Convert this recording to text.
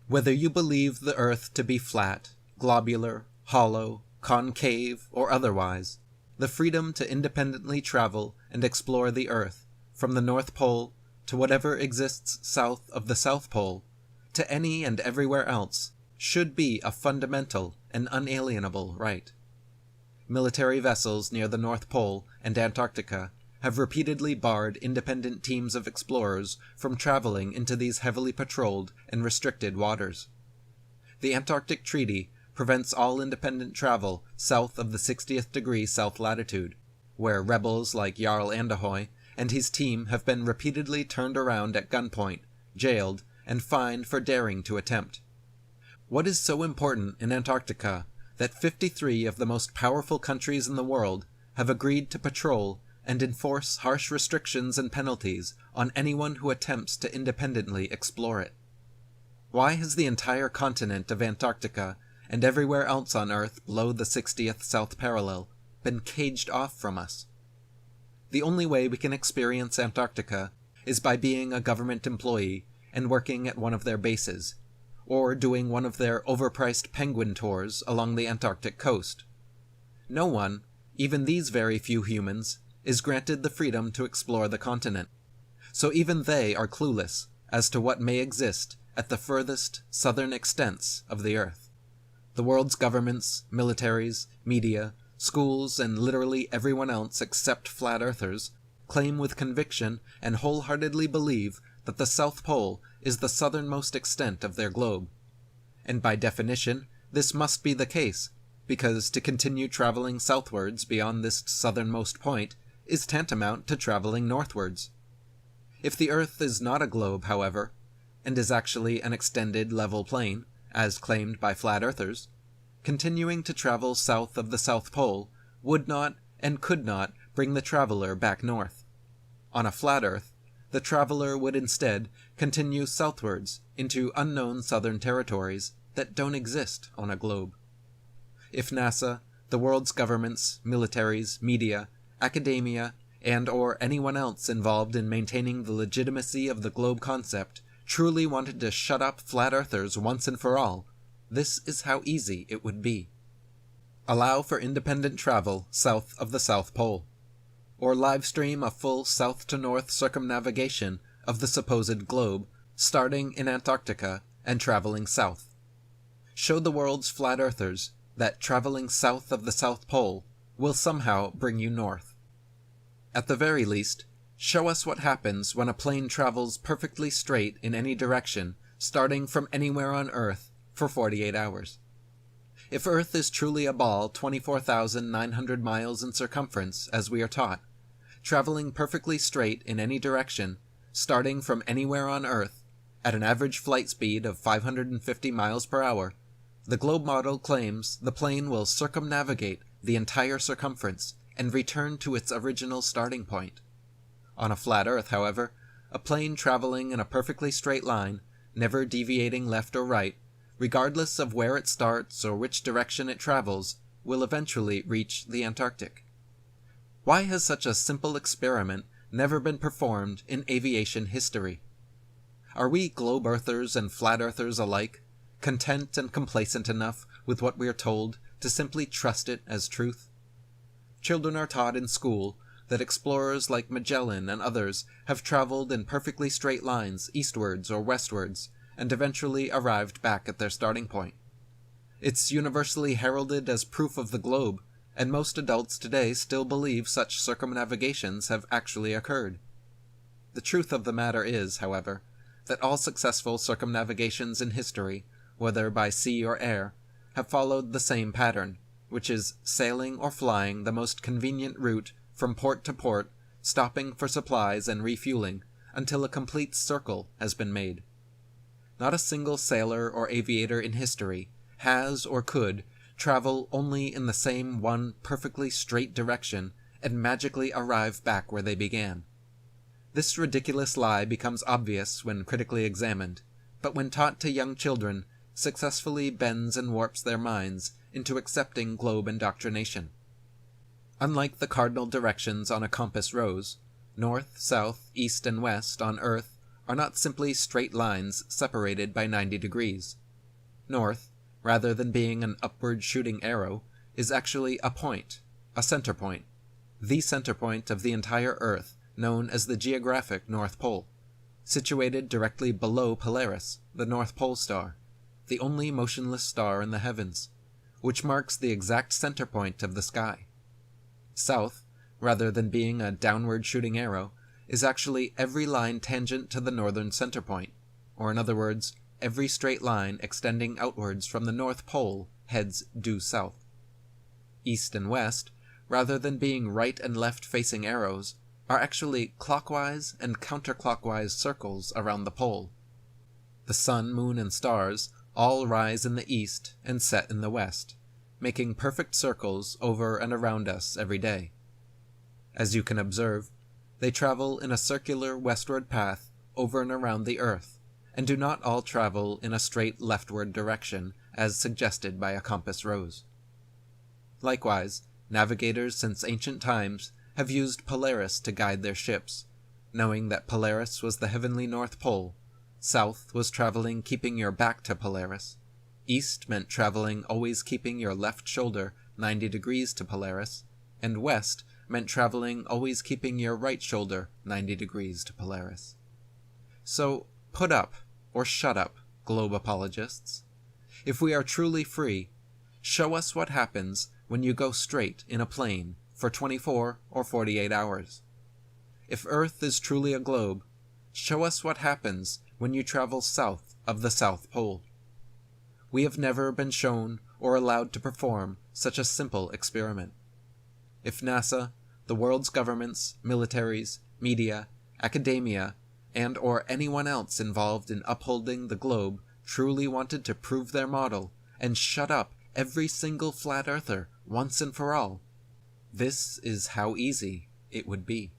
Whether you believe the Earth to be flat, globular, hollow, concave, or otherwise, the freedom to independently travel and explore the Earth, from the North Pole to whatever exists south of the South Pole, to any and everywhere else, should be a fundamental and unalienable right. Military vessels near the North Pole and Antarctica have repeatedly barred independent teams of explorers from traveling into these heavily patrolled and restricted waters. The Antarctic Treaty prevents all independent travel south of the 60th degree south latitude, where rebels like Yarle Andehoy and his team have been repeatedly turned around at gunpoint, jailed, and fined for daring to attempt. What is so important in Antarctica that 53 of the most powerful countries in the world have agreed to patrol and enforce harsh restrictions and penalties on anyone who attempts to independently explore it? Why has the entire continent of Antarctica and everywhere else on Earth below the 60th south parallel been caged off from us? The only way we can experience Antarctica is by being a government employee and working at one of their bases, or doing one of their overpriced penguin tours along the Antarctic coast. No one, even these very few humans, is granted the freedom to explore the continent, so even they are clueless as to what may exist at the furthest southern extents of the Earth. The world's governments, militaries, media, schools, and literally everyone else except flat earthers claim with conviction and wholeheartedly believe that the South Pole is the southernmost extent of their globe. And by definition, this must be the case, because to continue traveling southwards beyond this southernmost point is tantamount to traveling northwards. If the Earth is not a globe, however, and is actually an extended level plane, as claimed by flat earthers, continuing to travel south of the South Pole would not and could not bring the traveler back north. On a flat Earth, the traveler would instead continue southwards into unknown southern territories that don't exist on a globe. If NASA, the world's governments, militaries, media, academia, and or anyone else involved in maintaining the legitimacy of the globe concept truly wanted to shut up flat earthers once and for all, this is how easy it would be. Allow for independent travel south of the South Pole, or livestream a full south-to-north circumnavigation of the supposed globe, starting in Antarctica and traveling south. Show the world's flat earthers that traveling south of the South Pole will somehow bring you north. At the very least, show us what happens when a plane travels perfectly straight in any direction, starting from anywhere on Earth for 48 hours. If Earth is truly a ball 24,900 miles in circumference, as we are taught, traveling perfectly straight in any direction, starting from anywhere on Earth, at an average flight speed of 550 miles per hour, the globe model claims the plane will circumnavigate the entire circumference and return to its original starting point. On a flat Earth, however, a plane traveling in a perfectly straight line, never deviating left or right, regardless of where it starts or which direction it travels, will eventually reach the Antarctic. Why has such a simple experiment never been performed in aviation history? Are we globe earthers and flat earthers alike content and complacent enough with what we are told to simply trust it as truth? Children are taught in school that explorers like Magellan and others have traveled in perfectly straight lines eastwards or westwards, and eventually arrived back at their starting point. It's universally heralded as proof of the globe, and most adults today still believe such circumnavigations have actually occurred. The truth of the matter is, however, that all successful circumnavigations in history, whether by sea or air, have followed the same pattern, which is sailing or flying the most convenient route from port to port, stopping for supplies and refueling, until a complete circle has been made. Not a single sailor or aviator in history has or could travel only in the same one perfectly straight direction and magically arrive back where they began. This ridiculous lie becomes obvious when critically examined, but when taught to young children, successfully bends and warps their minds into accepting globe indoctrination. Unlike the cardinal directions on a compass rose, north, south, east, and west on Earth are not simply straight lines separated by 90 degrees. North, rather than being an upward shooting arrow, is actually a point, a center point, the center point of the entire Earth, known as the geographic North Pole, situated directly below Polaris, the North Pole star, the only motionless star in the heavens, which marks the exact center point of the sky. South, rather than being a downward shooting arrow, is actually every line tangent to the northern center point, or in other words, every straight line extending outwards from the North Pole heads due south. East and west, rather than being right and left facing arrows, are actually clockwise and counterclockwise circles around the pole. The sun, moon, and stars all rise in the east and set in the west, making perfect circles over and around us every day. As you can observe, they travel in a circular westward path over and around the Earth, and do not all travel in a straight leftward direction as suggested by a compass rose. Likewise, navigators since ancient times have used Polaris to guide their ships, knowing that Polaris was the heavenly North Pole. South was traveling keeping your back to Polaris. East meant traveling always keeping your left shoulder 90 degrees to Polaris, and west meant traveling always keeping your right shoulder 90 degrees to Polaris. So, put up, or shut up, globe apologists. If we are truly free, show us what happens when you go straight in a plane for 24 or 48 hours. If Earth is truly a globe, show us what happens when you travel south of the South Pole. We have never been shown or allowed to perform such a simple experiment. If NASA, the world's governments, militaries, media, academia, and or anyone else involved in upholding the globe truly wanted to prove their model and shut up every single flat earther once and for all, this is how easy it would be.